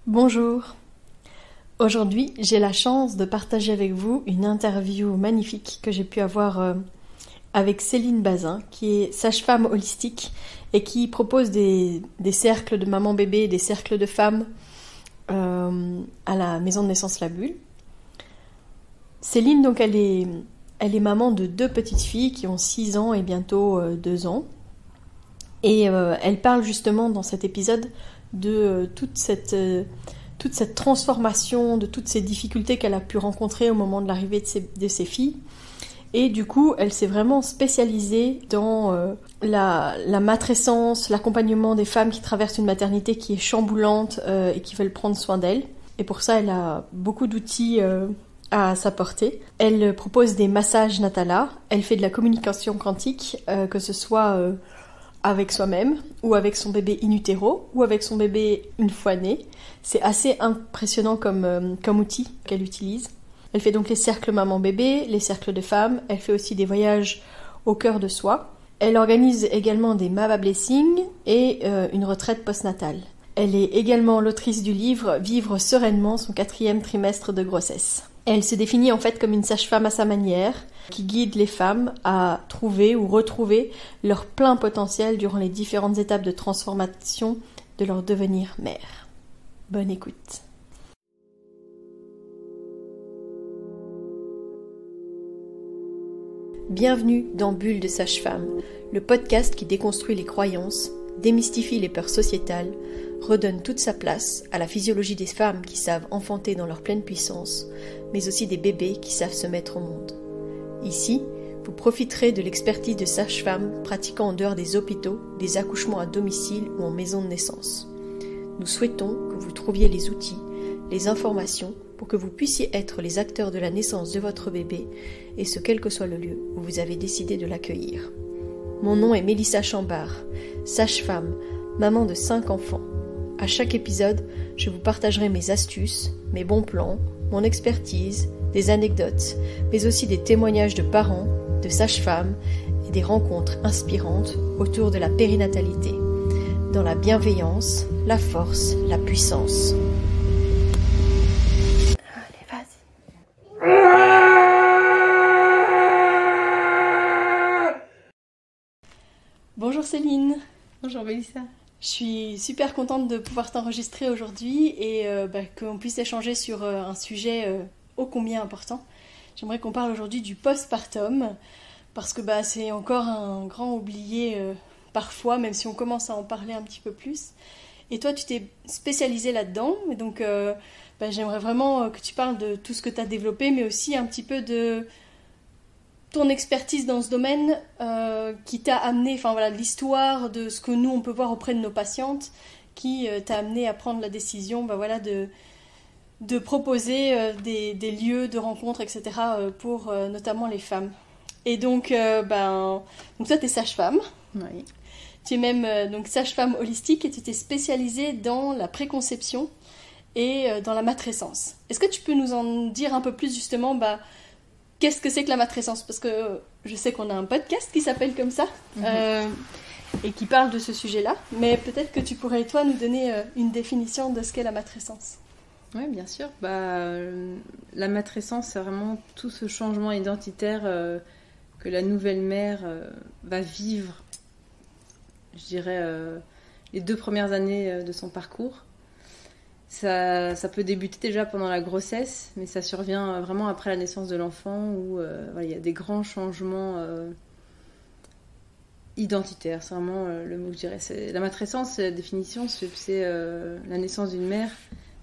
Bonjour. Aujourd'hui, j'ai la chance de partager avec vous une interview magnifique que j'ai pu avoir avec Céline Bazin, qui est sage-femme holistique et qui propose des cercles de maman-bébé, des cercles de femmes à la maison de naissance La Bulle. Céline, donc, elle est maman de 2 petites filles qui ont 6 ans et bientôt 2 ans. Et elle parle justement dans cet épisode de toute cette transformation, de toutes ces difficultés qu'elle a pu rencontrer au moment de l'arrivée de ses filles. Et du coup, elle s'est vraiment spécialisée dans la matrescence, l'accompagnement des femmes qui traversent une maternité qui est chamboulante et qui veulent prendre soin d'elles. Et pour ça, elle a beaucoup d'outils à sa portée. Elle propose des massages Natala, elle fait de la communication quantique, que ce soit avec soi-même, ou avec son bébé in utero, ou avec son bébé une fois né. C'est assez impressionnant comme outil qu'elle utilise. Elle fait donc les cercles maman-bébé, les cercles de femmes, elle fait aussi des voyages au cœur de soi. Elle organise également des Mava Blessings et une retraite postnatale. Elle est également l'autrice du livre « Vivre sereinement son 4e trimestre de grossesse ». Elle se définit en fait comme une sage-femme à sa manière, qui guide les femmes à trouver ou retrouver leur plein potentiel durant les différentes étapes de transformation de leur devenir mère. Bonne écoute. Bienvenue dans Bulle de Sage-Femme, le podcast qui déconstruit les croyances, démystifie les peurs sociétales, redonne toute sa place à la physiologie des femmes qui savent enfanter dans leur pleine puissance, mais aussi des bébés qui savent se mettre au monde. Ici, vous profiterez de l'expertise de sages-femmes pratiquant en dehors des hôpitaux, des accouchements à domicile ou en maison de naissance. Nous souhaitons que vous trouviez les outils, les informations pour que vous puissiez être les acteurs de la naissance de votre bébé, et ce quel que soit le lieu où vous avez décidé de l'accueillir. Mon nom est Mélissa Chambard, sage-femme, maman de 5 enfants. À chaque épisode, je vous partagerai mes astuces, mes bons plans, mon expertise, des anecdotes, mais aussi des témoignages de parents, de sages-femmes et des rencontres inspirantes autour de la périnatalité, dans la bienveillance, la force, la puissance. Allez, vas-y. Bonjour Céline. Bonjour Mélissa. Je suis super contente de pouvoir t'enregistrer aujourd'hui et qu'on puisse échanger sur un sujet ô combien important. J'aimerais qu'on parle aujourd'hui du postpartum parce que c'est encore un grand oublié parfois, même si on commence à en parler un petit peu plus. Et toi, tu t'es spécialisée là-dedans, et donc j'aimerais vraiment que tu parles de tout ce que tu as développé, mais aussi un petit peu de ton expertise dans ce domaine qui t'a amené, l'histoire de ce que nous on peut voir auprès de nos patientes qui t'a amené à prendre la décision de proposer des lieux de rencontre, etc. pour notamment les femmes. Et donc toi t'es sage-femme. Oui. Tu es même donc sage-femme holistique et tu t'es spécialisée dans la préconception et dans la matrescence. Est-ce que tu peux nous en dire un peu plus justement qu'est-ce que c'est que la matrescence ? Parce que je sais qu'on a un podcast qui s'appelle comme ça et qui parle de ce sujet-là. Mais peut-être que tu pourrais, toi, nous donner une définition de ce qu'est la matrescence. Oui, bien sûr. La matrescence, c'est vraiment tout ce changement identitaire que la nouvelle mère va vivre, je dirais, les 2 premières années de son parcours. Ça peut débuter déjà pendant la grossesse, mais ça survient vraiment après la naissance de l'enfant où il y a des grands changements identitaires. C'est vraiment le mot que je dirais. La matrescence, la définition, c'est la naissance d'une mère.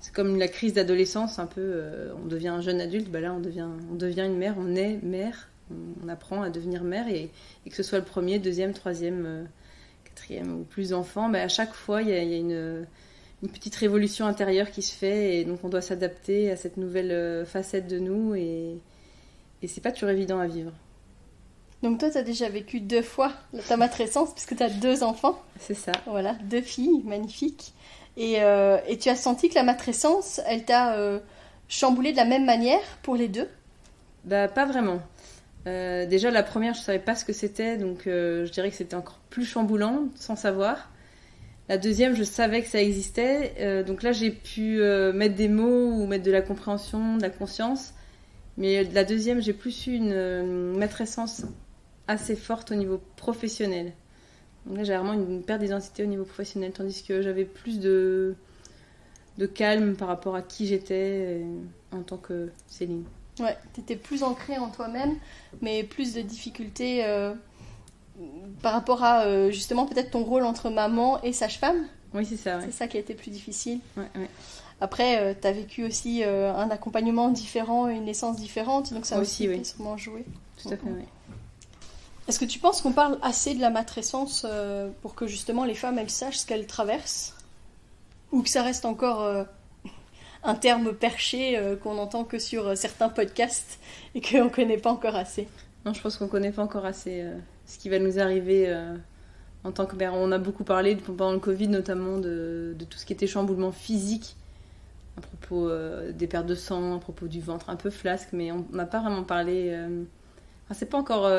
C'est comme la crise d'adolescence, un peu. On devient un jeune adulte, là on devient une mère, on est mère, on apprend à devenir mère, et que ce soit le 1er, 2e, 3e, 4e ou plus d'enfants, à chaque fois il y a une petite révolution intérieure qui se fait, et donc on doit s'adapter à cette nouvelle facette de nous, et c'est pas toujours évident à vivre. Donc toi, tu as déjà vécu 2 fois ta matrescence, puisque tu as 2 enfants. C'est ça. Voilà, 2 filles magnifiques. Et tu as senti que la matrescence, elle t'a chamboulé de la même manière pour les 2 ? Pas vraiment. Déjà, la première, je savais pas ce que c'était, donc je dirais que c'était encore plus chamboulant, sans savoir. La deuxième, je savais que ça existait. Donc là, j'ai pu mettre des mots ou mettre de la compréhension, de la conscience. Mais la deuxième, j'ai plus eu une matrescence assez forte au niveau professionnel. Donc là, j'ai vraiment une perte d'identité au niveau professionnel, tandis que j'avais plus de calme par rapport à qui j'étais en tant que Céline. Ouais, t'étais plus ancrée en toi-même, mais plus de difficultés par rapport à justement peut-être ton rôle entre maman et sage-femme. Oui, c'est ça. Ouais. C'est ça qui a été plus difficile. Ouais. Après, t'as vécu aussi un accompagnement différent, une naissance différente, donc ça a aussi oui. sûrement joué. Tout à fait, oui. Est-ce que tu penses qu'on parle assez de la matrescence pour que justement les femmes elles sachent ce qu'elles traversent, ou que ça reste encore un terme perché qu'on entend que sur certains podcasts et qu'on ne connaît pas encore assez? Non, je pense qu'on ne connaît pas encore assez ce qui va nous arriver en tant que mère. On a beaucoup parlé pendant le Covid notamment de tout ce qui était chamboulement physique à propos des pertes de sang, à propos du ventre un peu flasque, mais on n'a pas vraiment parlé... c'est pas encore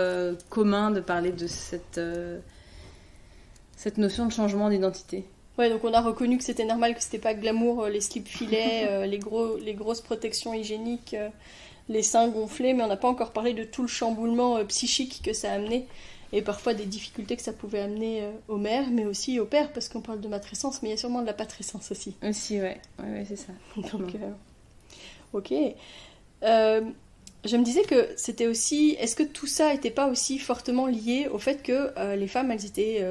commun de parler de cette notion de changement d'identité. Ouais, donc on a reconnu que c'était normal, que c'était pas glamour, les slips filets, les grosses protections hygiéniques, les seins gonflés, mais on n'a pas encore parlé de tout le chamboulement psychique que ça a amené, et parfois des difficultés que ça pouvait amener aux mères, mais aussi aux pères, parce qu'on parle de matrescence, mais il y a sûrement de la patrescence aussi. Aussi, ouais c'est ça. Donc, ok. Je me disais que c'était aussi... Est-ce que tout ça n'était pas aussi fortement lié au fait que les femmes, elles étaient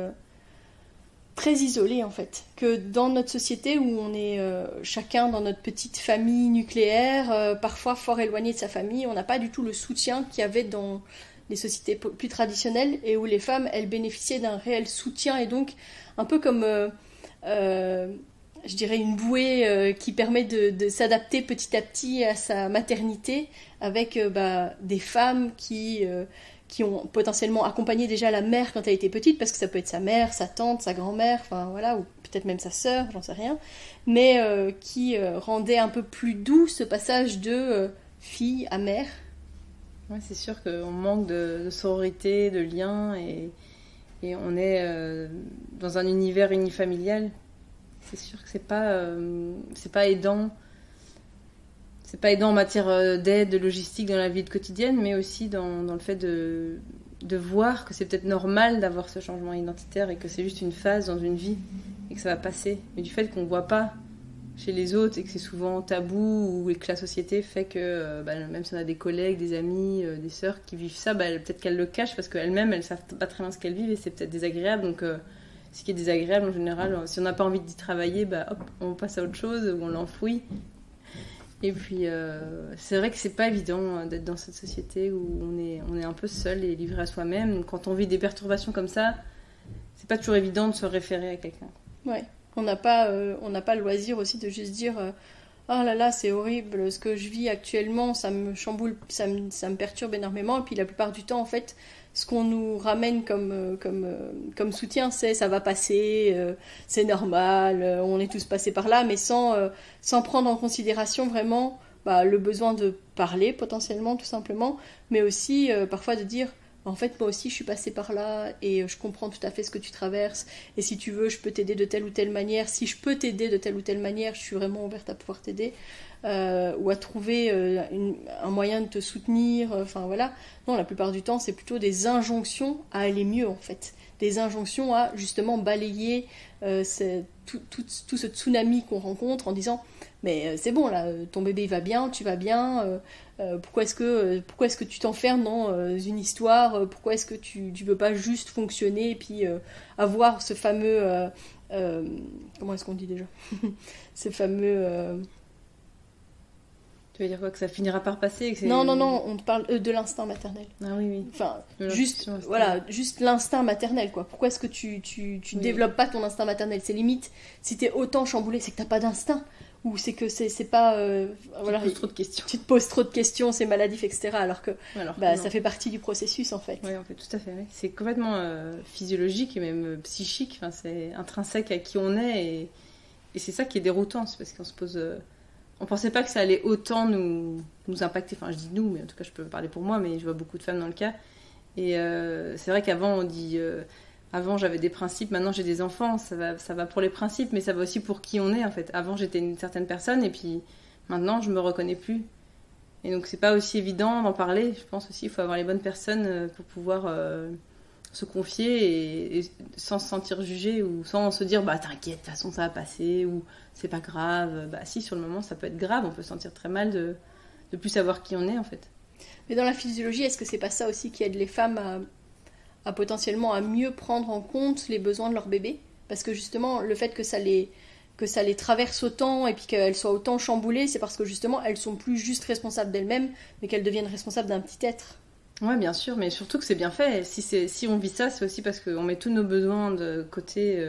très isolées, en fait? Que dans notre société, où on est chacun dans notre petite famille nucléaire, parfois fort éloigné de sa famille, on n'a pas du tout le soutien qu'il y avait dans les sociétés plus traditionnelles, et où les femmes, elles bénéficiaient d'un réel soutien, et donc un peu comme... je dirais une bouée qui permet de s'adapter petit à petit à sa maternité, avec des femmes qui ont potentiellement accompagné déjà la mère quand elle était petite, parce que ça peut être sa mère, sa tante, sa grand-mère, enfin voilà, ou peut-être même sa sœur, j'en sais rien, mais qui rendaient un peu plus doux ce passage de fille à mère. Ouais, c'est sûr qu'on manque de sororité, de lien, et on est dans un univers unifamilial. C'est sûr que c'est pas aidant. C'est pas aidant en matière d'aide, de logistique dans la vie quotidienne, mais aussi dans le fait de voir que c'est peut-être normal d'avoir ce changement identitaire et que c'est juste une phase dans une vie et que ça va passer. Mais du fait qu'on ne voit pas chez les autres et que c'est souvent tabou ou que la société fait que même si on a des collègues, des amis, des sœurs qui vivent ça, peut-être qu'elles le cachent parce qu'elles-mêmes, elles savent pas très bien ce qu'elles vivent et c'est peut-être désagréable. Donc ce qui est désagréable en général, si on n'a pas envie d'y travailler, hop, on passe à autre chose ou on l'enfouit. Et puis c'est vrai que c'est pas évident d'être dans cette société où on est un peu seul et livré à soi-même. Quand on vit des perturbations comme ça, c'est pas toujours évident de se référer à quelqu'un. Ouais, on n'a pas le loisir aussi de juste dire oh là là, c'est horrible, ce que je vis actuellement, ça me chamboule, ça me perturbe énormément. Et puis la plupart du temps, en fait, ce qu'on nous ramène comme soutien, c'est ça va passer, c'est normal, on est tous passés par là, mais sans prendre en considération vraiment le besoin de parler potentiellement, tout simplement, mais aussi parfois de dire en fait, moi aussi, je suis passée par là et je comprends tout à fait ce que tu traverses. Et si tu veux, je peux t'aider de telle ou telle manière. Si je peux t'aider de telle ou telle manière, je suis vraiment ouverte à pouvoir t'aider. Ou à trouver un moyen de te soutenir. Enfin, voilà. Non, la plupart du temps, c'est plutôt des injonctions à aller mieux, en fait. Des injonctions à, justement, balayer tout ce tsunami qu'on rencontre en disant « Mais c'est bon, là, ton bébé il va bien, tu vas bien... pourquoi est-ce que tu t'enfermes dans une histoire, pourquoi est-ce que tu veux pas juste fonctionner et puis avoir ce fameux comment est-ce qu'on dit déjà ce fameux tu veux dire quoi, que ça finira par passer que c'est... Non, on te parle de l'instinct maternel. Ah oui. Enfin, juste l'instinct maternel, quoi. Pourquoi est-ce que tu développes pas ton instinct maternel? C'est limite, si t'es autant chamboulé, c'est que t'as pas d'instinct. Ou c'est que c'est pas... voilà, tu te poses trop de questions. Tu te poses trop de questions, c'est maladif, etc. Alors que ça fait partie du processus, en fait. Oui, en fait, tout à fait. Oui. C'est complètement physiologique et même psychique. Enfin, c'est intrinsèque à qui on est. Et c'est ça qui est déroutant. C'est parce qu'on se pose... on pensait pas que ça allait autant nous impacter. Enfin, je dis nous, mais en tout cas, je peux parler pour moi, mais je vois beaucoup de femmes dans le cas. Et c'est vrai qu'avant, on dit... Avant, j'avais des principes, maintenant j'ai des enfants, ça va pour les principes, mais ça va aussi pour qui on est, en fait. Avant, j'étais une certaine personne, et puis maintenant, je me reconnais plus. Et donc, c'est pas aussi évident d'en parler. Je pense aussi qu'il faut avoir les bonnes personnes pour pouvoir se confier et sans se sentir jugé ou sans se dire bah t'inquiète, de toute façon ça va passer ou c'est pas grave. Bah si, sur le moment ça peut être grave, on peut se sentir très mal de plus savoir qui on est en fait. Mais dans la physiologie, est-ce que c'est pas ça aussi qui aide les femmes à potentiellement à mieux prendre en compte les besoins de leur bébé? Parce que justement, le fait que ça les traverse autant et puis qu'elles soient autant chamboulées, c'est parce que justement elles sont plus juste responsables d'elles-mêmes, mais qu'elles deviennent responsables d'un petit être. Ouais, bien sûr, mais surtout que c'est bien fait. Si on vit ça, c'est aussi parce qu'on met tous nos besoins de côté,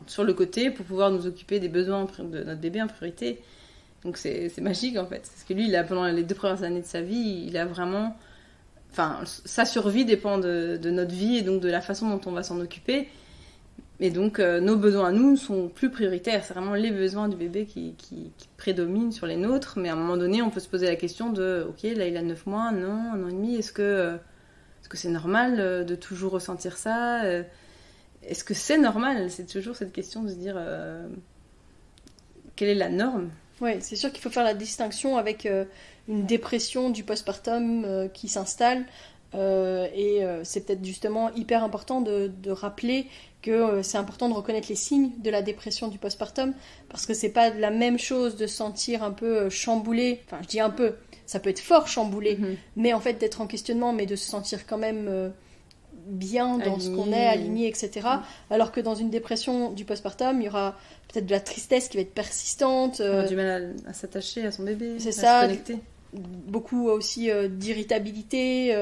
sur le côté pour pouvoir nous occuper des besoins de notre bébé en priorité. Donc c'est magique en fait. Parce que lui, pendant les 2 premières années de sa vie, il a vraiment... Enfin, sa survie dépend de notre vie et donc de la façon dont on va s'en occuper. Et donc, nos besoins à nous sont plus prioritaires. C'est vraiment les besoins du bébé qui prédominent sur les nôtres. Mais à un moment donné, on peut se poser la question de ok, là, il a 9 mois, non, 1 an et demi. Est-ce que c'est normal de toujours ressentir ça Est-ce que c'est normal? C'est toujours cette question de se dire quelle est la norme? Oui, c'est sûr qu'il faut faire la distinction avec une dépression du postpartum qui s'installe. C'est peut-être justement hyper important de rappeler que c'est important de reconnaître les signes de la dépression du postpartum, parce que c'est pas la même chose de se sentir un peu chamboulé, enfin je dis un peu, ça peut être fort chamboulé, mais en fait d'être en questionnement, mais de se sentir quand même bien dans aligné, ce qu'on est, aligné, etc. Alors que dans une dépression du postpartum, il y aura peut-être de la tristesse qui va être persistante. On a du mal à s'attacher à son bébé, c'est à ça, se connecter. Beaucoup aussi d'irritabilité,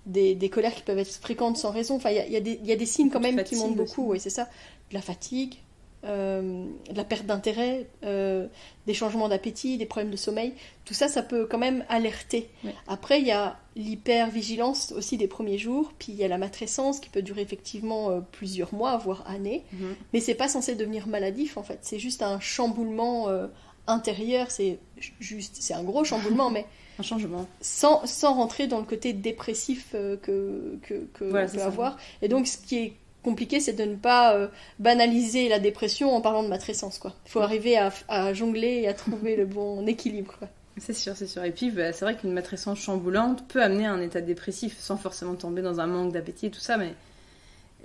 des colères qui peuvent être fréquentes sans raison. Enfin, il y a des signes quand même qui montent beaucoup. Oui, c'est ça. De la fatigue, de la perte d'intérêt, des changements d'appétit, des problèmes de sommeil. Tout ça, ça peut quand même alerter. Oui. Après, il y a l'hypervigilance aussi des premiers jours. Puis il y a la matrescence qui peut durer effectivement plusieurs mois, voire années. Mais c'est pas censé devenir maladif en fait. C'est juste un chamboulement intérieur. C'est un gros chamboulement, mais un changement. Sans rentrer dans le côté dépressif que voilà, on peut avoir. Et donc, ce qui est compliqué, c'est de ne pas banaliser la dépression en parlant de matrescence, quoi. Il faut arriver à jongler et à trouver le bon équilibre, quoi. C'est sûr. Et puis, c'est vrai qu'une matrescence chamboulante peut amener à un état dépressif, sans forcément tomber dans un manque d'appétit et tout ça, mais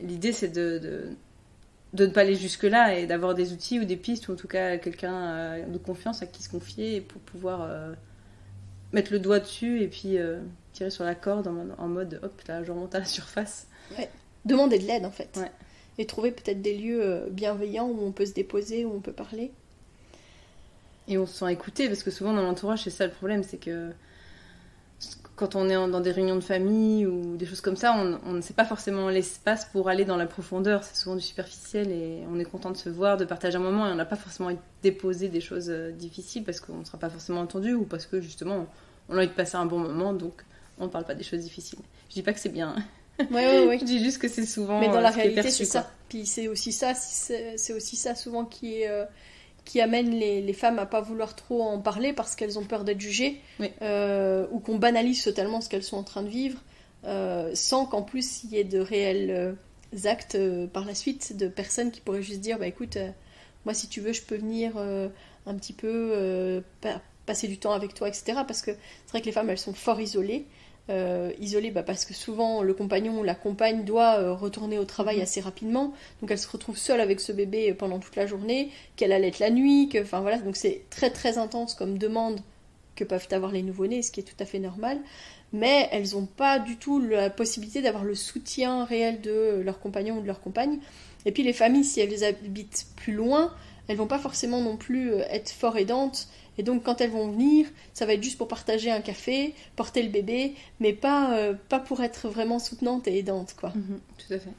l'idée, c'est de ne pas aller jusque-là et d'avoir des outils ou des pistes, ou en tout cas quelqu'un de confiance à qui se confier pour pouvoir... mettre le doigt dessus et puis tirer sur la corde en mode hop, là je remonte à la surface. Ouais. Demander de l'aide en fait. Ouais. Et trouver peut-être des lieux bienveillants où on peut se déposer, où on peut parler. Et on se sent écouté, parce que souvent dans l'entourage, c'est ça le problème, c'est que quand on est dans des réunions de famille ou des choses comme ça, on ne sait pas forcément l'espace pour aller dans la profondeur. C'est souvent du superficiel et on est content de se voir, de partager un moment, et on n'a pas forcément envie de déposer des choses difficiles parce qu'on ne sera pas forcément entendu ou parce que justement on a envie de passer un bon moment, donc on ne parle pas des choses difficiles. Je dis pas que c'est bien. Ouais. Je dis juste que c'est souvent. Mais dans la réalité, perçu, c'est ça. Puis c'est aussi ça souvent qui amène les femmes à pas vouloir trop en parler parce qu'elles ont peur d'être jugées, oui. Ou qu'on banalise totalement ce qu'elles sont en train de vivre, sans qu'en plus il y ait de réels actes par la suite de personnes qui pourraient juste dire bah écoute, moi si tu veux je peux venir un petit peu passer du temps avec toi, etc. Parce que c'est vrai que les femmes elles sont fort isolées. Isolée parce que souvent le compagnon ou la compagne doit retourner au travail assez rapidement, donc elle se retrouve seule avec ce bébé pendant toute la journée, qu'elle allaite la nuit, donc c'est très très intense comme demande que peuvent avoir les nouveau-nés, ce qui est tout à fait normal, mais elles n'ont pas du tout la possibilité d'avoir le soutien réel de leur compagnon ou de leur compagne. Et puis les familles, si elles habitent plus loin, elles vont pas forcément non plus être fort aidantes. Et donc quand elles vont venir, ça va être juste pour partager un café, porter le bébé, mais pas pour être vraiment soutenante et aidante, quoi. Tout à fait.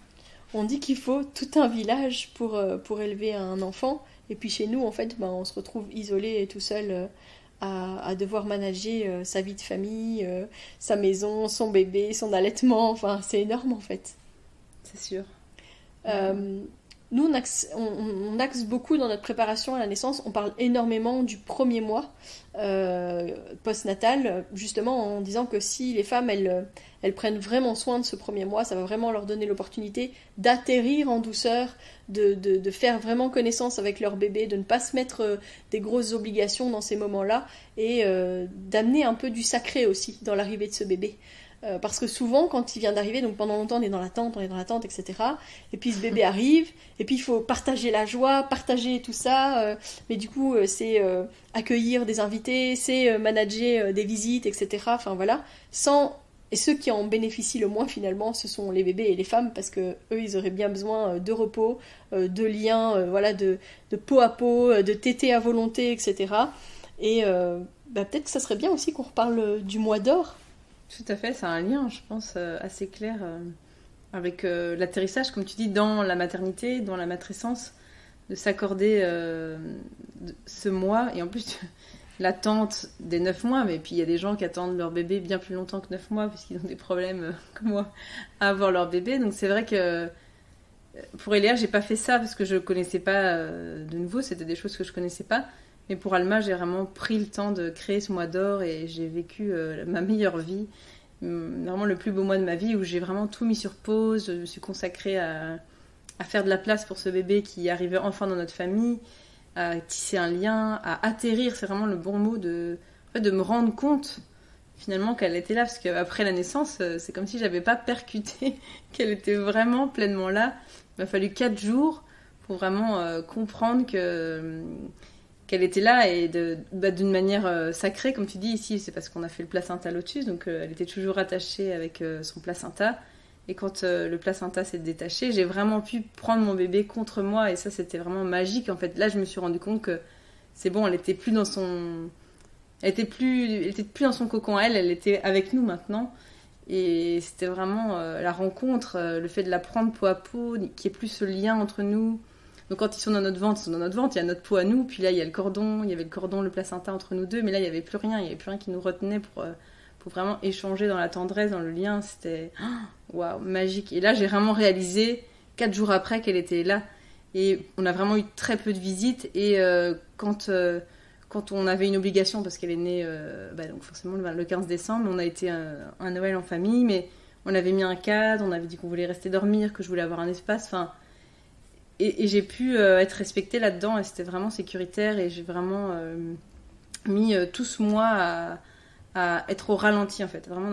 On dit qu'il faut tout un village pour élever un enfant, et puis chez nous, en fait, on se retrouve isolé et tout seul à devoir manager sa vie de famille, sa maison, son bébé, son allaitement, enfin c'est énorme en fait. C'est sûr. nous, on axe beaucoup dans notre préparation à la naissance, on parle énormément du premier mois postnatal, justement en disant que si les femmes, elles prennent vraiment soin de ce premier mois, ça va vraiment leur donner l'opportunité d'atterrir en douceur, de faire vraiment connaissance avec leur bébé, de ne pas se mettre des grosses obligations dans ces moments-là, et d'amener un peu du sacré aussi dans l'arrivée de ce bébé. Parce que souvent, quand il vient d'arriver, donc pendant longtemps on est dans l'attente, etc. Et puis ce bébé arrive, et puis il faut partager la joie, partager tout ça. Mais du coup, c'est accueillir des invités, c'est manager des visites, etc. Enfin voilà. Et ceux qui en bénéficient le moins finalement, ce sont les bébés et les femmes, parce que eux, ils auraient bien besoin de repos, de liens, voilà, de peau à peau, de tétés à volonté, etc. Et peut-être que ça serait bien aussi qu'on reparle du mois d'or. Tout à fait, c'est un lien, je pense, assez clair avec l'atterrissage, comme tu dis, dans la maternité, dans la matrescence, de s'accorder ce mois, et en plus l'attente des 9 mois, mais puis il y a des gens qui attendent leur bébé bien plus longtemps que 9 mois, puisqu'ils ont des problèmes, comme moi, à avoir leur bébé, donc c'est vrai que pour Eléa, j'ai pas fait ça, parce que je connaissais pas de nouveau, c'était des choses que je connaissais pas. Mais pour Alma, j'ai vraiment pris le temps de créer ce mois d'or et j'ai vécu ma meilleure vie, vraiment le plus beau mois de ma vie où j'ai vraiment tout mis sur pause. Je me suis consacrée à faire de la place pour ce bébé qui arrivait enfin dans notre famille, à tisser un lien, à atterrir, c'est vraiment le bon mot, de me rendre compte finalement qu'elle était là, parce qu'après la naissance, c'est comme si j'avais pas percuté qu'elle était vraiment pleinement là. Il m'a fallu 4 jours pour vraiment comprendre qu'elle était là, et d'une manière sacrée, comme tu dis ici, c'est parce qu'on a fait le placenta lotus, donc elle était toujours attachée avec son placenta, et quand le placenta s'est détaché, j'ai vraiment pu prendre mon bébé contre moi, et ça c'était vraiment magique en fait. Là je me suis rendu compte que c'est bon, elle était plus dans son cocon à elle était avec nous maintenant, et c'était vraiment la rencontre, le fait de la prendre peau à peau, qu'il n'y ait plus ce lien entre nous. Donc quand ils sont dans notre ventre, il y a notre peau à nous, puis là il y a le cordon, le placenta entre nous deux, mais là il n'y avait plus rien qui nous retenait pour vraiment échanger dans la tendresse, dans le lien. C'était waouh, magique. Et là j'ai vraiment réalisé 4 jours après qu'elle était là, et on a vraiment eu très peu de visites, et quand on avait une obligation, parce qu'elle est née donc forcément le 15 décembre, on a été un Noël en famille, mais on avait mis un cadre, on avait dit qu'on voulait rester dormir, que je voulais avoir un espace, enfin. Et j'ai pu être respectée là-dedans, et c'était vraiment sécuritaire, et j'ai vraiment mis tout ce mois à être au ralenti en fait, vraiment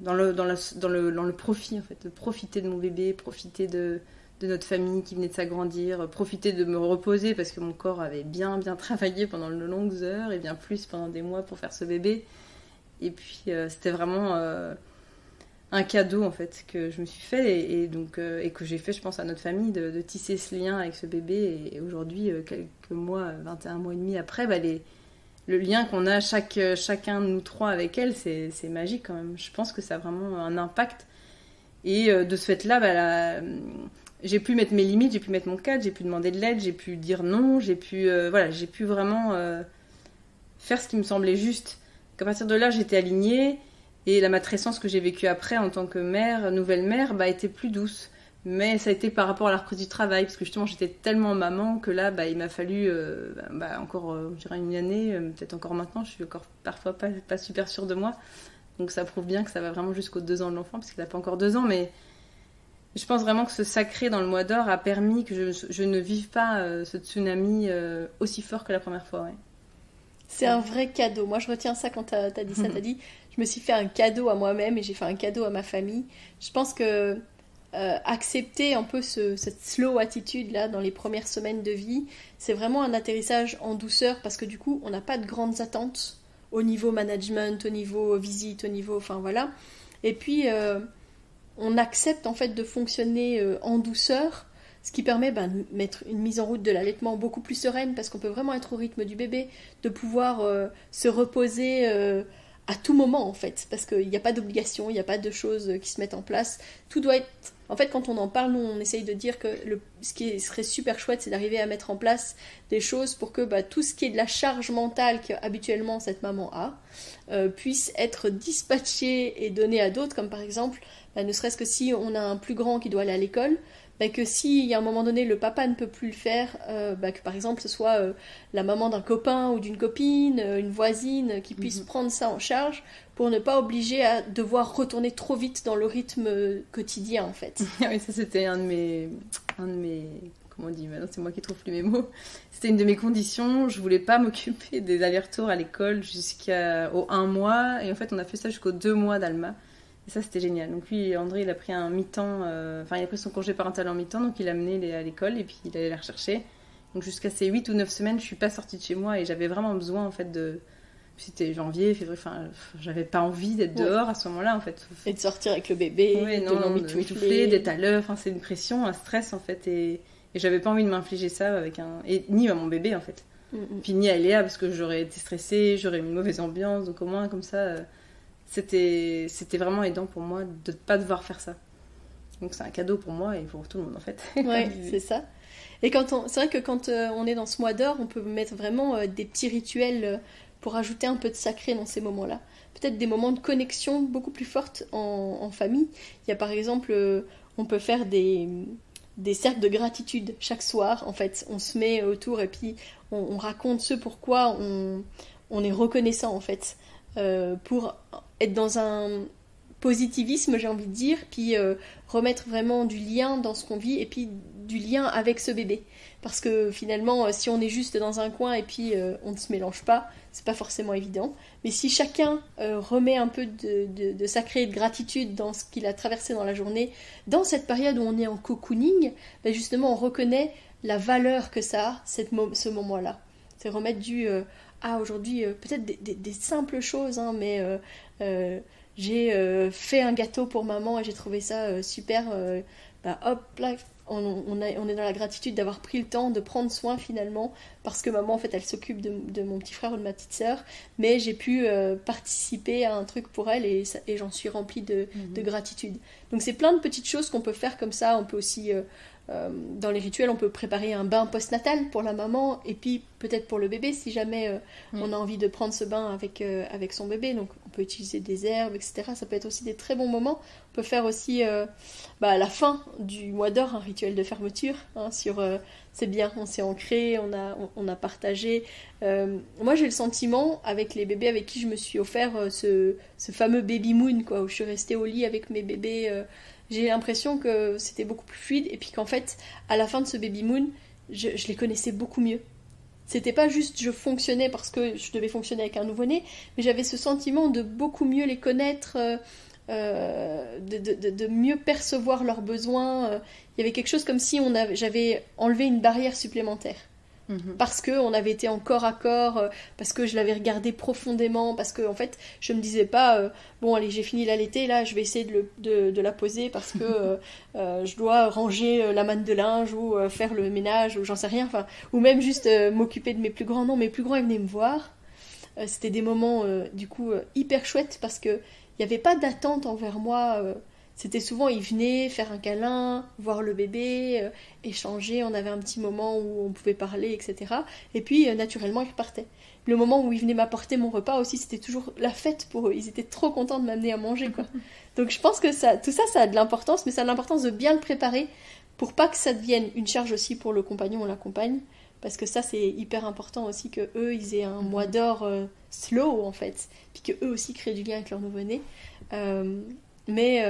dans le profit en fait, de profiter de mon bébé, profiter de notre famille qui venait de s'agrandir, profiter de me reposer parce que mon corps avait bien travaillé pendant de longues heures, et bien plus pendant des mois pour faire ce bébé. Et puis c'était vraiment un cadeau en fait que je me suis fait, et que j'ai fait, je pense, à notre famille, de tisser ce lien avec ce bébé. Et aujourd'hui, quelques mois, 21 mois et demi après, le lien qu'on a chacun de nous trois avec elle, c'est magique quand même. Je pense que ça a vraiment un impact, et de ce fait là, j'ai pu mettre mes limites, j'ai pu mettre mon cadre, j'ai pu demander de l'aide, j'ai pu dire non, j'ai pu vraiment faire ce qui me semblait juste. Qu'à partir de là, j'étais alignée. Et la matrescence que j'ai vécue après en tant que mère, nouvelle mère, était plus douce. Mais ça a été par rapport à la reprise du travail, parce que justement j'étais tellement maman que là, il m'a fallu encore, je dirais, une année, peut-être encore maintenant, je suis encore parfois pas super sûre de moi. Donc ça prouve bien que ça va vraiment jusqu'aux 2 ans de l'enfant, parce qu'il n'a pas encore 2 ans, mais je pense vraiment que ce sacré dans le mois d'or a permis que je ne vive pas ce tsunami aussi fort que la première fois. Ouais. C'est un vrai cadeau. Moi, je retiens ça quand t'as dit ça. T'as dit, je me suis fait un cadeau à moi-même, et j'ai fait un cadeau à ma famille. Je pense que accepter un peu cette slow attitude là dans les premières semaines de vie, c'est vraiment un atterrissage en douceur, parce que du coup, on n'a pas de grandes attentes au niveau management, au niveau visite, au niveau, enfin voilà. Et puis, on accepte en fait de fonctionner en douceur. Ce qui permet de mettre une mise en route de l'allaitement beaucoup plus sereine, parce qu'on peut vraiment être au rythme du bébé, de pouvoir se reposer à tout moment en fait, parce qu'il n'y a pas d'obligation, il n'y a pas de choses qui se mettent en place. Tout doit être... En fait, quand on en parle, nous on essaye de dire que ce qui serait super chouette, c'est d'arriver à mettre en place des choses pour que tout ce qui est de la charge mentale qu'habituellement cette maman a puisse être dispatché et donné à d'autres, comme par exemple, ne serait-ce que si on a un plus grand qui doit aller à l'école, que si à un moment donné le papa ne peut plus le faire, que par exemple ce soit la maman d'un copain ou d'une copine, une voisine qui puisse prendre ça en charge pour ne pas obliger à devoir retourner trop vite dans le rythme quotidien en fait. Oui, ça c'était un de mes... Comment on dit maintenant, c'est moi qui trouve plus mes mots. C'était une de mes conditions. Je voulais pas m'occuper des allers-retours à l'école jusqu'au 1 mois. Et en fait, on a fait ça jusqu'aux 2 mois d'Alma. Et ça, c'était génial. Donc lui, André, il a pris un mi-temps. Enfin, il a pris son congé parental en mi-temps. Donc il a amené à l'école et puis il allait la rechercher. Donc jusqu'à ces 8 ou 9 semaines, je suis pas sortie de chez moi. Et j'avais vraiment besoin, en fait, de... C'était janvier, février, enfin, j'avais pas envie d'être dehors à ce moment-là, en fait. Et de sortir avec le bébé, de l'emmitoufler, d'être à l'heure. Enfin, c'est une pression, un stress, en fait. Et j'avais pas envie de m'infliger ça ni à mon bébé, en fait. Puis ni à Léa, parce que j'aurais été stressée, j'aurais eu une mauvaise ambiance. Donc au moins, comme ça, c'était vraiment aidant pour moi de pas devoir faire ça. Donc c'est un cadeau pour moi et pour tout le monde, en fait. Ouais, c'est ça. Et c'est vrai que quand on est dans ce mois d'or, on peut mettre vraiment des petits rituels pour ajouter un peu de sacré dans ces moments-là. Peut-être des moments de connexion beaucoup plus fortes en famille. Il y a par exemple, on peut faire des cercles de gratitude chaque soir. En fait, on se met autour et puis on raconte ce pourquoi on est reconnaissant en fait, pour être dans un positivisme, j'ai envie de dire, puis remettre vraiment du lien dans ce qu'on vit et puis du lien avec ce bébé. Parce que finalement, si on est juste dans un coin et puis on ne se mélange pas, c'est pas forcément évident. Mais si chacun remet un peu de sacré et de gratitude dans ce qu'il a traversé dans la journée, dans cette période où on est en cocooning, ben justement on reconnaît la valeur que ça a, ce moment-là. C'est remettre aujourd'hui, peut-être des simples choses, hein, mais j'ai fait un gâteau pour maman et j'ai trouvé ça super. Hop, là, on est dans la gratitude d'avoir pris le temps de prendre soin finalement, parce que maman en fait elle s'occupe de mon petit frère ou de ma petite sœur, mais j'ai pu participer à un truc pour elle et j'en suis remplie de gratitude. Donc c'est plein de petites choses qu'on peut faire comme ça. On peut aussi dans les rituels, on peut préparer un bain post-natal pour la maman et puis peut-être pour le bébé si jamais on a envie de prendre ce bain avec son bébé. Donc on peut utiliser des herbes, etc. Ça peut être aussi des très bons moments. On peut faire aussi à la fin du mois d'or un rituel de fermeture, hein, c'est bien, on s'est ancré, on a partagé. Moi j'ai le sentiment avec les bébés avec qui je me suis offert ce fameux baby moon, quoi, où je suis restée au lit avec mes bébés. J'ai l'impression que c'était beaucoup plus fluide et puis qu'en fait, à la fin de ce baby moon, je les connaissais beaucoup mieux. C'était pas juste je fonctionnais parce que je devais fonctionner avec un nouveau-né, mais j'avais ce sentiment de beaucoup mieux les connaître, de mieux percevoir leurs besoins. Il y avait quelque chose comme si j'avais enlevé une barrière supplémentaire. Parce qu'on avait été en corps à corps, parce que je l'avais regardé profondément, parce que en fait je me disais pas bon allez j'ai fini l'allaiter, là je vais essayer de la poser parce que je dois ranger la manne de linge ou faire le ménage ou j'en sais rien, ou même juste m'occuper de mes plus grands. Non, mes plus grands ils venaient me voir. C'était des moments du coup hyper chouettes parce que il n'y avait pas d'attente envers moi. C'était souvent, ils venaient faire un câlin, voir le bébé, échanger, on avait un petit moment où on pouvait parler, etc. Et puis, naturellement, ils repartaient. Le moment où ils venaient m'apporter mon repas aussi, c'était toujours la fête pour eux. Ils étaient trop contents de m'amener à manger, quoi. Donc je pense que tout ça, ça a de l'importance, mais ça a de l'importance de bien le préparer pour pas que ça devienne une charge aussi pour le compagnon ou la compagne. Parce que ça, c'est hyper important aussi que eux, ils aient un mois d'or slow, en fait. Puis que eux aussi créent du lien avec leur nouveau-né. Mais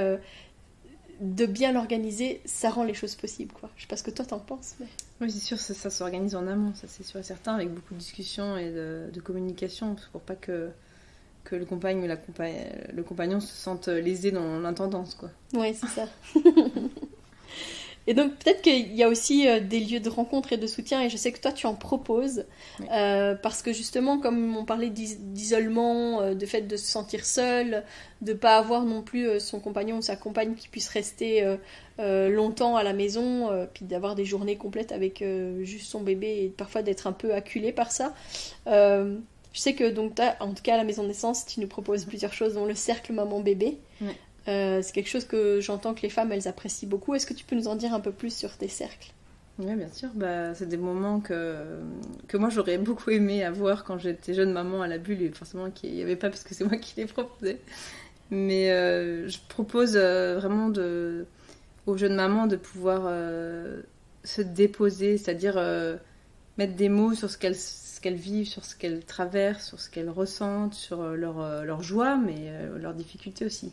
de bien l'organiser, ça rend les choses possibles, quoi. Je sais pas ce que toi t'en penses, mais... Oui, c'est sûr, ça s'organise en amont, ça c'est sûr et certain, avec beaucoup de discussions et de communication, pour pas que le compagnon se sente lésé dans l'intendance, quoi. Ouais, c'est ça. Et donc peut-être qu'il y a aussi des lieux de rencontre et de soutien, et je sais que toi tu en proposes, oui. Parce que justement comme on parlait d'isolement, de fait de se sentir seul, de pas avoir non plus son compagnon ou sa compagne qui puisse rester longtemps à la maison, puis d'avoir des journées complètes avec juste son bébé et parfois d'être un peu acculé par ça. Je sais que donc en tout cas à la maison de naissance tu nous proposes plusieurs choses, dont le cercle maman-bébé. Oui. C'est quelque chose que j'entends que les femmes elles apprécient beaucoup. Est-ce que tu peux nous en dire un peu plus sur tes cercles ? Oui, bien sûr. C'est des moments que moi j'aurais beaucoup aimé avoir quand j'étais jeune maman à la bulle, et forcément qu'il n'y avait pas parce que c'est moi qui les proposais. Mais je propose vraiment aux jeunes mamans de pouvoir se déposer, c'est-à-dire mettre des mots sur ce qu'elles vivent, sur ce qu'elles traversent, sur ce qu'elles ressentent, sur leur joie, mais leurs difficultés aussi.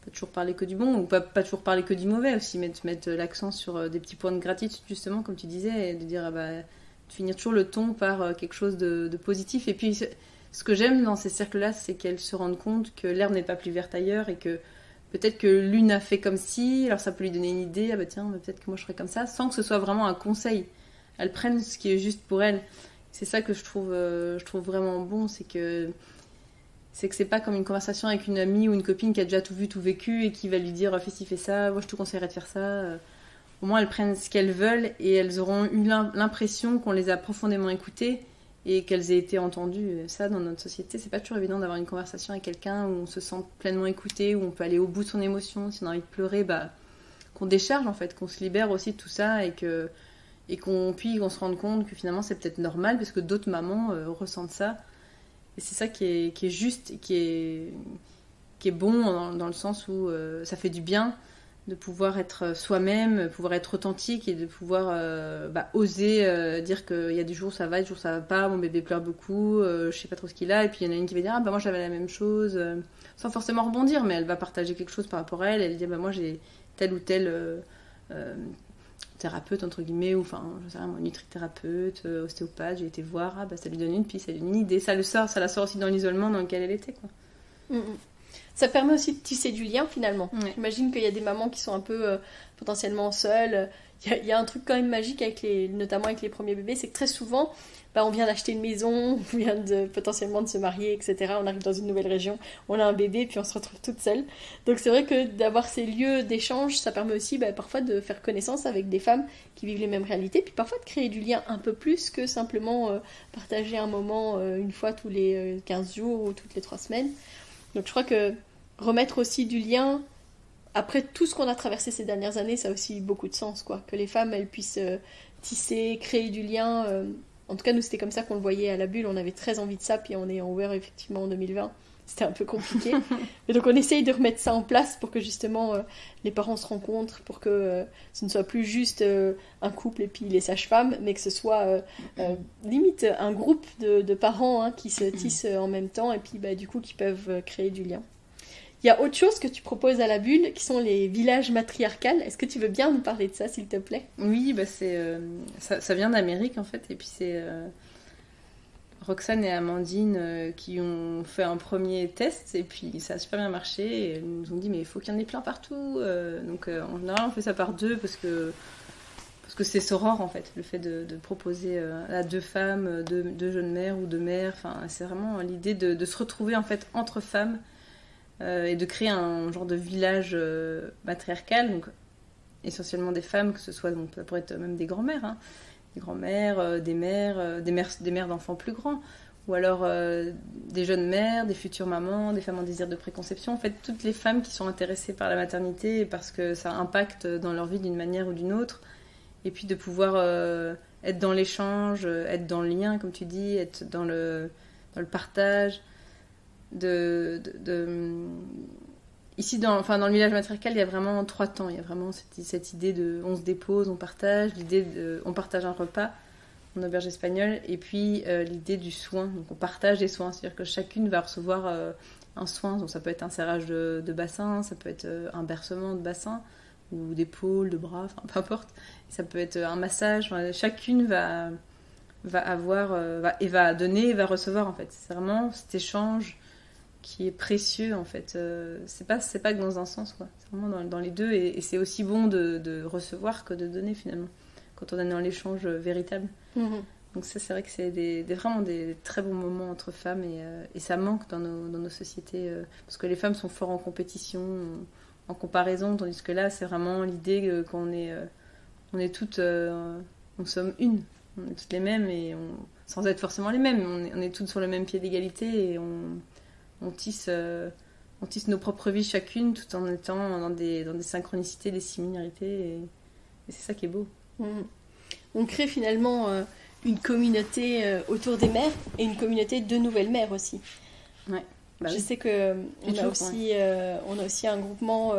Pas toujours parler que du bon, ou pas toujours parler que du mauvais aussi, mettre l'accent sur des petits points de gratitude, justement, comme tu disais, et de dire, de finir toujours le ton par quelque chose de positif. Et puis, ce que j'aime dans ces cercles-là, c'est qu'elles se rendent compte que l'herbe n'est pas plus verte ailleurs, et que peut-être que l'une a fait comme si, alors ça peut lui donner une idée, tiens, peut-être que moi je ferais comme ça, sans que ce soit vraiment un conseil. Elles prennent ce qui est juste pour elles. C'est ça que je trouve vraiment bon, c'est que c'est pas comme une conversation avec une amie ou une copine qui a déjà tout vu, tout vécu et qui va lui dire fais ci, fais ça, moi je te conseillerais de faire ça. Au moins elles prennent ce qu'elles veulent et elles auront eu l'impression qu'on les a profondément écoutées et qu'elles aient été entendues. Ça, dans notre société, c'est pas toujours évident d'avoir une conversation avec quelqu'un où on se sent pleinement écouté, où on peut aller au bout de son émotion. Si on a envie de pleurer, qu'on décharge en fait, qu'on se libère aussi de tout ça et qu'on se rende compte que finalement c'est peut-être normal parce que d'autres mamans ressentent ça. Et c'est ça qui est juste, qui est bon dans le sens où ça fait du bien de pouvoir être soi-même, pouvoir être authentique et de pouvoir oser dire qu'il y a des jours où ça va, des jours où ça va pas, mon bébé pleure beaucoup, je sais pas trop ce qu'il a, et puis il y en a une qui va dire moi j'avais la même chose, sans forcément rebondir, mais elle va partager quelque chose par rapport à elle, elle dit moi j'ai tel ou tel thérapeute entre guillemets, ou enfin je sais rien, nutrithérapeute, ostéopathe, j'ai été voir, ça lui donne une piste, ça lui donne une idée, ça la sort aussi dans l'isolement dans lequel elle était, quoi. Ça permet aussi de tisser du lien finalement. Ouais. J'imagine qu'il y a des mamans qui sont un peu potentiellement seules. Il y a un truc quand même magique notamment avec les premiers bébés, c'est que très souvent on vient d'acheter une maison, on vient potentiellement de se marier, etc. On arrive dans une nouvelle région, on a un bébé, puis on se retrouve toute seule. Donc c'est vrai que d'avoir ces lieux d'échange, ça permet aussi parfois de faire connaissance avec des femmes qui vivent les mêmes réalités, puis parfois de créer du lien un peu plus que simplement partager un moment une fois tous les 15 jours ou toutes les 3 semaines. Donc je crois que remettre aussi du lien, après tout ce qu'on a traversé ces dernières années, ça a aussi beaucoup de sens, quoi. Que les femmes, elles puissent tisser, créer du lien. En tout cas, nous, c'était comme ça qu'on le voyait à la bulle. On avait très envie de ça, puis on est ouvert effectivement en 2020. C'était un peu compliqué. Et donc, on essaye de remettre ça en place pour que justement les parents se rencontrent, pour que ce ne soit plus juste un couple et puis les sages-femmes, mais que ce soit limite un groupe de parents qui se tissent en même temps et puis du coup qui peuvent créer du lien. Il y a autre chose que tu proposes à la bulle, qui sont les villages matriarcales. Est-ce que tu veux bien nous parler de ça, s'il te plaît ? Oui, ça vient d'Amérique, en fait. Et puis, c'est Roxane et Amandine qui ont fait un premier test. Et puis, ça a super bien marché. Et elles nous ont dit, mais il faut qu'il y en ait plein partout. Donc, en général, on fait ça par 2 parce que c'est soror, en fait. Le fait de proposer à 2 femmes, 2 jeunes mères ou 2 mères. Enfin, c'est vraiment l'idée de se retrouver, en fait, entre femmes. Et de créer un genre de village matriarcal, donc essentiellement des femmes, que ce soit, donc, ça pourrait être même des grands-mères, des grands-mères, des mères d'enfants plus grands, ou alors des jeunes mères, des futures mamans, des femmes en désir de préconception, en fait toutes les femmes qui sont intéressées par la maternité parce que ça impacte dans leur vie d'une manière ou d'une autre, et puis de pouvoir être dans l'échange, être dans le lien, comme tu dis, être dans le partage. Ici dans le village matriarcal, il y a vraiment 3 temps. Il y a vraiment cette idée de on se dépose, on partage, l'idée de on partage un repas en auberge espagnole, et puis l'idée du soin. Donc on partage des soins, c'est-à-dire que chacune va recevoir un soin. Donc ça peut être un serrage de bassin, ça peut être un bercement de bassin ou d'épaule, de bras, enfin peu importe. Ça peut être un massage. Enfin, chacune va avoir va donner et va recevoir, en fait. C'est vraiment cet échange qui est précieux, en fait. C'est pas que dans un sens, quoi. C'est vraiment dans les deux, et c'est aussi bon de recevoir que de donner, finalement, quand on est dans l'échange véritable. Donc ça, c'est vrai que c'est vraiment des très bons moments entre femmes, et ça manque dans nos sociétés, parce que les femmes sont fortes en compétition, en comparaison, tandis que là, c'est vraiment l'idée qu'on est toutes, nous sommes une, on est toutes les mêmes, et sans être forcément les mêmes, on est toutes sur le même pied d'égalité, et on tisse nos propres vies chacune, tout en étant dans des synchronicités, des similarités, et c'est ça qui est beau. On crée finalement une communauté autour des mères, et une communauté de nouvelles mères aussi. Ouais. Bah Je oui. sais que C'est toujours, on a aussi un groupement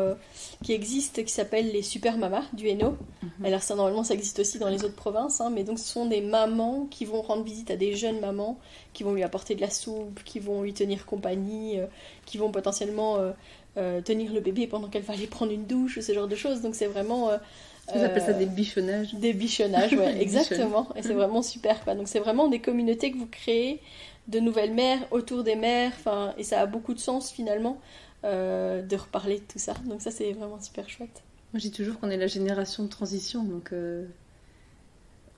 qui existe qui s'appelle les Super Mamas du Hainaut. Mhm. Alors ça, normalement, ça existe aussi dans les autres provinces, hein, mais donc ce sont des mamans qui vont rendre visite à des jeunes mamans, qui vont lui apporter de la soupe, qui vont lui tenir compagnie, qui vont potentiellement tenir le bébé pendant qu'elle va aller prendre une douche, ce genre de choses. Donc c'est vraiment... Ils appellent ça des bichonnages. des bichonnages, ouais, Des exactement. Et c'est vraiment super, quoi. Donc c'est vraiment des communautés que vous créez, de nouvelles mères autour des mères, enfin, et ça a beaucoup de sens finalement de reparler de tout ça. Donc ça c'est vraiment super chouette. Moi, je dis toujours qu'on est la génération de transition, donc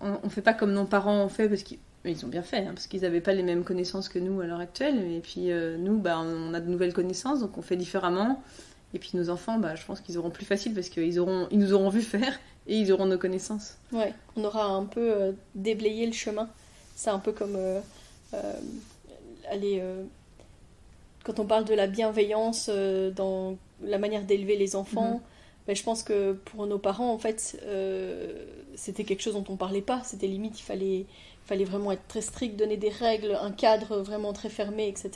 on fait pas comme nos parents ont fait, parce qu'ils ont bien fait, hein, parce qu'ils n'avaient pas les mêmes connaissances que nous à l'heure actuelle, et puis nous, bah, on a de nouvelles connaissances, donc on fait différemment, et puis nos enfants, bah, je pense qu'ils auront plus facile, parce qu'ils nous auront vu faire, et ils auront nos connaissances. Ouais, on aura un peu déblayé le chemin. C'est un peu comme euh, aller, quand on parle de la bienveillance dans la manière d'élever les enfants. Ben, je pense que pour nos parents, en fait, c'était quelque chose dont on parlait pas. C'était limite, il fallait vraiment être très strict, donner des règles, un cadre vraiment très fermé, etc.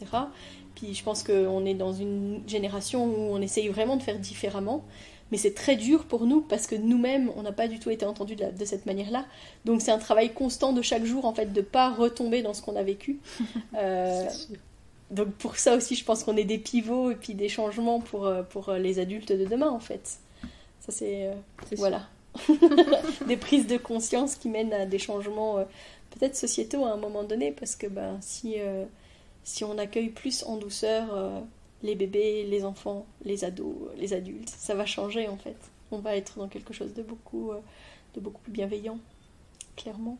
Puis je pense qu'on est dans une génération où on essaye vraiment de faire différemment. Mais c'est très dur pour nous parce que nous-mêmes, on n'a pas du tout été entendus de cette manière-là. Donc c'est un travail constant de chaque jour, en fait, de ne pas retomber dans ce qu'on a vécu. Euh, C'est sûr. donc pour ça aussi, je pense qu'on est des pivots et puis des changements pour les adultes de demain, en fait. Ça c'est... C'est sûr. voilà. Des prises de conscience qui mènent à des changements peut-être sociétaux à un moment donné, parce que ben, si on accueille plus en douceur les bébés, les enfants, les ados, les adultes, ça va changer en fait. On va être dans quelque chose de beaucoup plus bienveillant, clairement.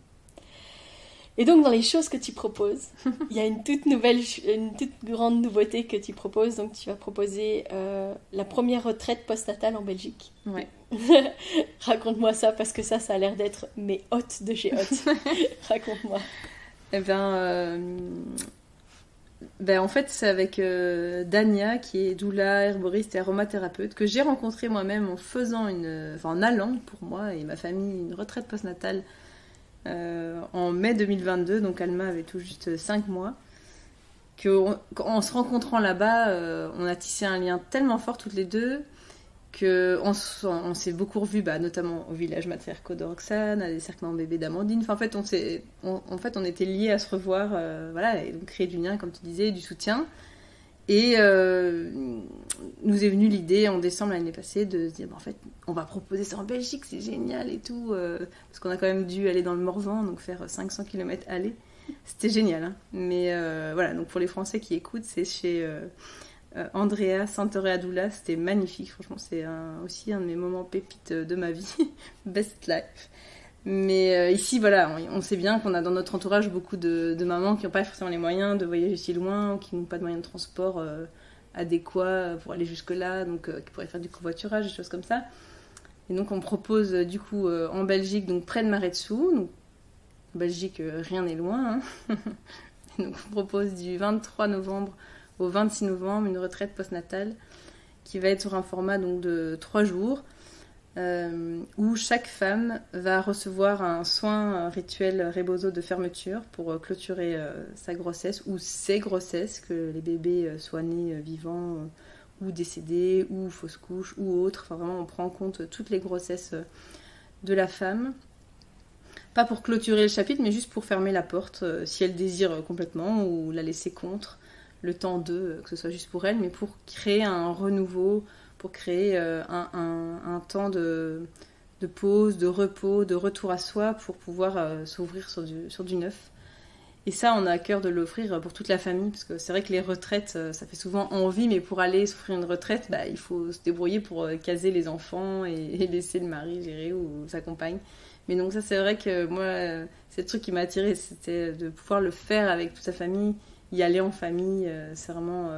Et donc dans les choses que tu proposes, il y a une toute grande nouveauté que tu proposes. Donc tu vas proposer la première retraite postnatale en Belgique. Ouais. Raconte-moi ça parce que ça a l'air d'être mes hôtes de chez hôtes. Raconte-moi. Eh ben, en fait, c'est avec Dania, qui est doula, herboriste et aromathérapeute, que j'ai rencontré moi-même en allant pour moi et ma famille une retraite postnatale en mai 2022. Donc Alma avait tout juste 5 mois. En se rencontrant là-bas, on a tissé un lien tellement fort toutes les deux on s'est beaucoup revus, bah, notamment au village matriarcat d'Oroxane, à des cercles en bébé d'Amandine. Enfin, en fait, on était liés à se revoir, voilà, et donc créer du lien, comme tu disais, du soutien. Et nous est venue l'idée en décembre l'année passée de se dire, bah, en fait, on va proposer ça en Belgique, c'est génial et tout, parce qu'on a quand même dû aller dans le Morvan, donc faire 500 km aller. C'était génial, hein. Mais voilà, donc pour les Français qui écoutent, c'est chez Andrea Santorea Doula, c'était magnifique, franchement, c'est aussi un de mes moments pépites de ma vie, best life. Mais ici, voilà, on sait bien qu'on a dans notre entourage beaucoup de mamans qui n'ont pas forcément les moyens de voyager si loin, ou qui n'ont pas de moyens de transport adéquats pour aller jusque-là, donc qui pourraient faire du covoiturage, des choses comme ça. Et donc on propose du coup en Belgique, donc près de Maretsu. Donc, en Belgique, rien n'est loin, hein. Donc on propose du 23 novembre au 26 novembre une retraite postnatale qui va être sur un format donc, de 3 jours. Où chaque femme va recevoir un rituel rebozo de fermeture pour clôturer sa grossesse ou ses grossesses, que les bébés soient nés vivants ou décédés ou fausse couche ou autres. Enfin, vraiment, on prend en compte toutes les grossesses de la femme. Pas pour clôturer le chapitre, mais juste pour fermer la porte si elle désire complètement ou la laisser contre le temps que ce soit juste pour elle, mais pour créer un renouveau, pour créer un temps de pause, de repos, de retour à soi, pour pouvoir s'ouvrir sur du neuf. Et ça, on a à cœur de l'offrir pour toute la famille, parce que c'est vrai que les retraites, ça fait souvent envie, mais pour aller s'offrir une retraite, bah, il faut se débrouiller pour caser les enfants et laisser le mari gérer ou sa compagne. Mais donc ça, c'est vrai que moi, c'est le truc qui m'a attirée, c'était de pouvoir le faire avec toute sa famille, y aller en famille, c'est vraiment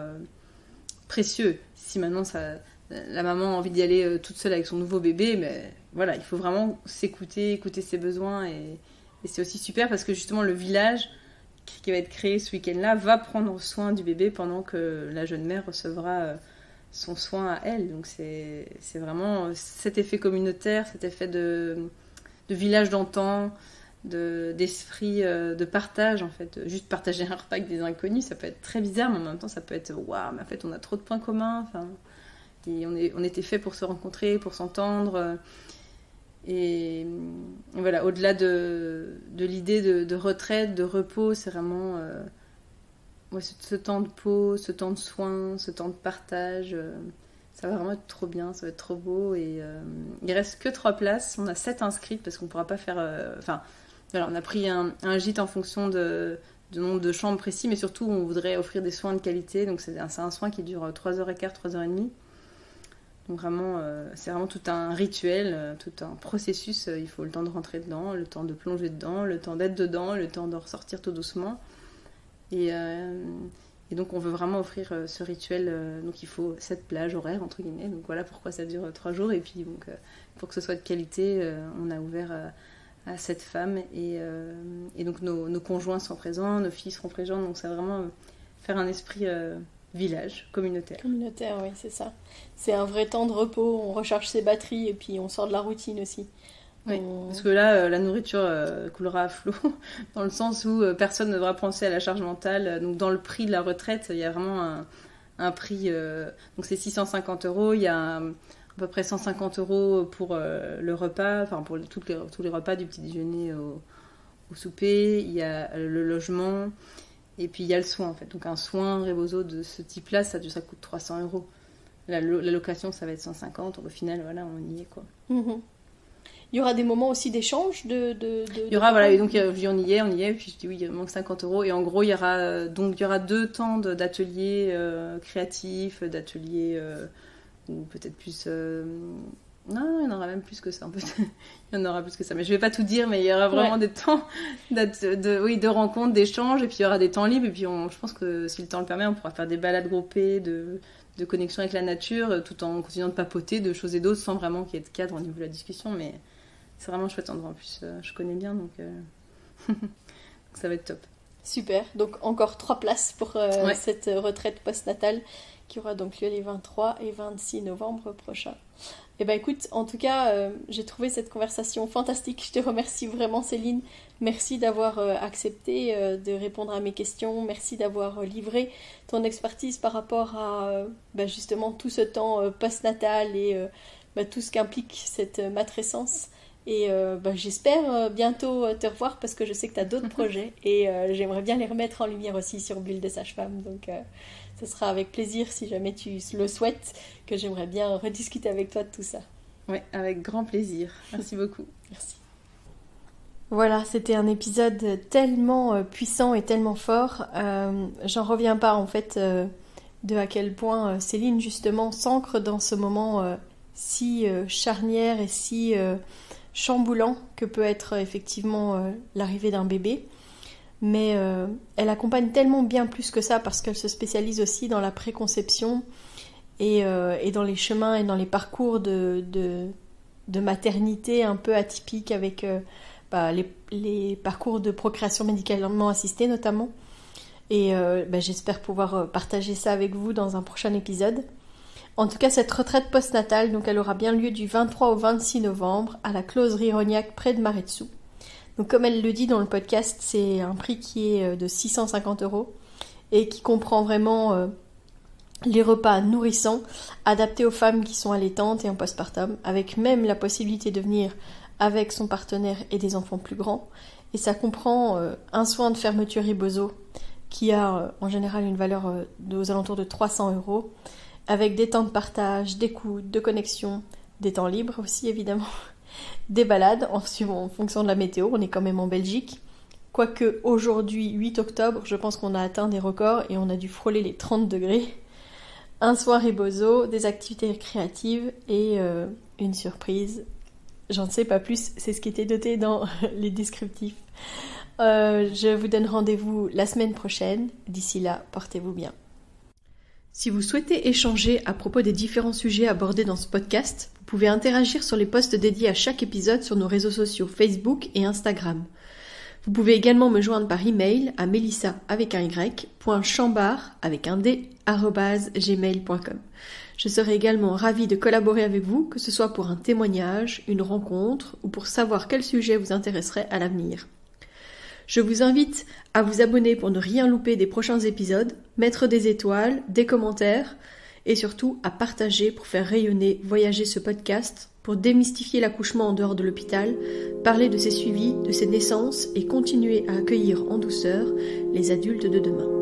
précieux. Si maintenant la maman a envie d'y aller toute seule avec son nouveau bébé, mais voilà, il faut vraiment s'écouter, écouter ses besoins, et c'est aussi super parce que justement le village qui va être créé ce week-end-là va prendre soin du bébé pendant que la jeune mère recevra son soin à elle. Donc c'est vraiment cet effet communautaire, cet effet de village d'antan, d'esprit de partage en fait. Juste partager un repas avec des inconnus, ça peut être très bizarre, mais en même temps ça peut être waouh, mais en fait on a trop de points communs, enfin, et on était fait pour se rencontrer, pour s'entendre. Et voilà, au-delà de l'idée de retraite, de repos, c'est vraiment ce temps de pause, ce temps de soins, ce temps de partage. Ça va vraiment être trop bien, ça va être trop beau. Et il reste que 3 places. On a 7 inscrites parce qu'on ne pourra pas faire. Voilà, on a pris un gîte en fonction du nombre de chambres précis, mais surtout on voudrait offrir des soins de qualité. Donc c'est un soin qui dure 3h15, 3h30. Donc vraiment, c'est vraiment tout un rituel, tout un processus. Il faut le temps de rentrer dedans, le temps de plonger dedans, le temps d'être dedans, le temps de ressortir tout doucement. Et donc on veut vraiment offrir ce rituel. Donc il faut 7 plages horaires, entre guillemets. Donc voilà pourquoi ça dure 3 jours. Et puis donc, pour que ce soit de qualité, on a ouvert à 7 femmes. Et donc nos conjoints sont présents, nos filles seront présentes. Donc ça va vraiment faire un esprit... village, communautaire. Communautaire, oui, c'est ça. C'est un vrai temps de repos, on recharge ses batteries et puis on sort de la routine aussi. Oui, parce que là, la nourriture coulera à flot, dans le sens où personne ne devra penser à la charge mentale. Donc dans le prix de la retraite, il y a vraiment un prix, donc c'est 650 €, il y a à peu près 150 € pour le repas, enfin pour tous les repas du petit déjeuner au souper, il y a le logement... Et puis il y a le soin en fait. Donc un soin Rebozo de ce type-là, ça coûte 300 €. La location, ça va être 150. Au final, voilà, on y est quoi. Mm-hmm. Il y aura des moments aussi d'échange il y aura, voilà, et donc on y est. Et puis je dis oui, il manque 50 €. Et en gros, il y aura 2 temps d'ateliers créatifs, d'ateliers ou peut-être plus... Non, il y en aura même plus que ça. En fait. Il y en aura plus que ça. Mais je vais pas tout dire, mais il y aura vraiment des temps de rencontres, d'échanges. Et puis il y aura des temps libres. Et puis je pense que si le temps le permet, on pourra faire des balades groupées, de connexion avec la nature, tout en continuant de papoter de choses et d'autres, sans vraiment qu'il y ait de cadre au niveau de la discussion. Mais c'est vraiment un chouette endroit. En plus, je connais bien, donc ça va être top. Super. Donc encore 3 places pour cette retraite postnatale qui aura donc lieu les 23 et 26 novembre prochains. Eh ben écoute, en tout cas, j'ai trouvé cette conversation fantastique. Je te remercie vraiment, Céline. Merci d'avoir accepté de répondre à mes questions. Merci d'avoir livré ton expertise par rapport à justement tout ce temps postnatal et tout ce qu'implique cette matrescence. Et j'espère bientôt te revoir parce que je sais que tu as d'autres projets et j'aimerais bien les remettre en lumière aussi sur Bulle de Sage-Femme. Donc ce sera avec plaisir, si jamais tu le souhaites, que j'aimerais bien rediscuter avec toi de tout ça. Oui, avec grand plaisir. Merci beaucoup. Merci. Voilà, c'était un épisode tellement puissant et tellement fort. J'en reviens pas en fait de à quel point Céline justement s'ancre dans ce moment si charnière et si chamboulant que peut être effectivement l'arrivée d'un bébé. Mais elle accompagne tellement bien plus que ça parce qu'elle se spécialise aussi dans la préconception et dans les chemins et dans les parcours de maternité un peu atypiques avec les parcours de procréation médicalement assistée notamment. Et j'espère pouvoir partager ça avec vous dans un prochain épisode. En tout cas, cette retraite postnatale, donc elle aura bien lieu du 23 au 26 novembre à la Closerie Rognac près de Maretsou. Donc comme elle le dit dans le podcast, c'est un prix qui est de 650 € et qui comprend vraiment les repas nourrissants adaptés aux femmes qui sont allaitantes et en postpartum, avec même la possibilité de venir avec son partenaire et des enfants plus grands. Et ça comprend un soin de fermeture Rebozo qui a en général une valeur aux alentours de 300 €, avec des temps de partage, d'écoute, de connexion, des temps libres aussi évidemment, des balades en fonction de la météo. On est quand même en Belgique. Quoique aujourd'hui, 8 octobre, je pense qu'on a atteint des records et on a dû frôler les 30 degrés. Un soir Rebozo, des activités créatives et une surprise. J'en sais pas plus, c'est ce qui était noté dans les descriptifs. Je vous donne rendez-vous la semaine prochaine. D'ici là, portez-vous bien. Si vous souhaitez échanger à propos des différents sujets abordés dans ce podcast, vous pouvez interagir sur les posts dédiés à chaque épisode sur nos réseaux sociaux Facebook et Instagram. Vous pouvez également me joindre par email à melissa.chambard@gmail.com. Je serai également ravie de collaborer avec vous, que ce soit pour un témoignage, une rencontre ou pour savoir quel sujet vous intéresserait à l'avenir. Je vous invite à vous abonner pour ne rien louper des prochains épisodes, mettre des étoiles, des commentaires et surtout à partager pour faire rayonner, voyager ce podcast, pour démystifier l'accouchement en dehors de l'hôpital, parler de ses suivis, de ses naissances et continuer à accueillir en douceur les adultes de demain.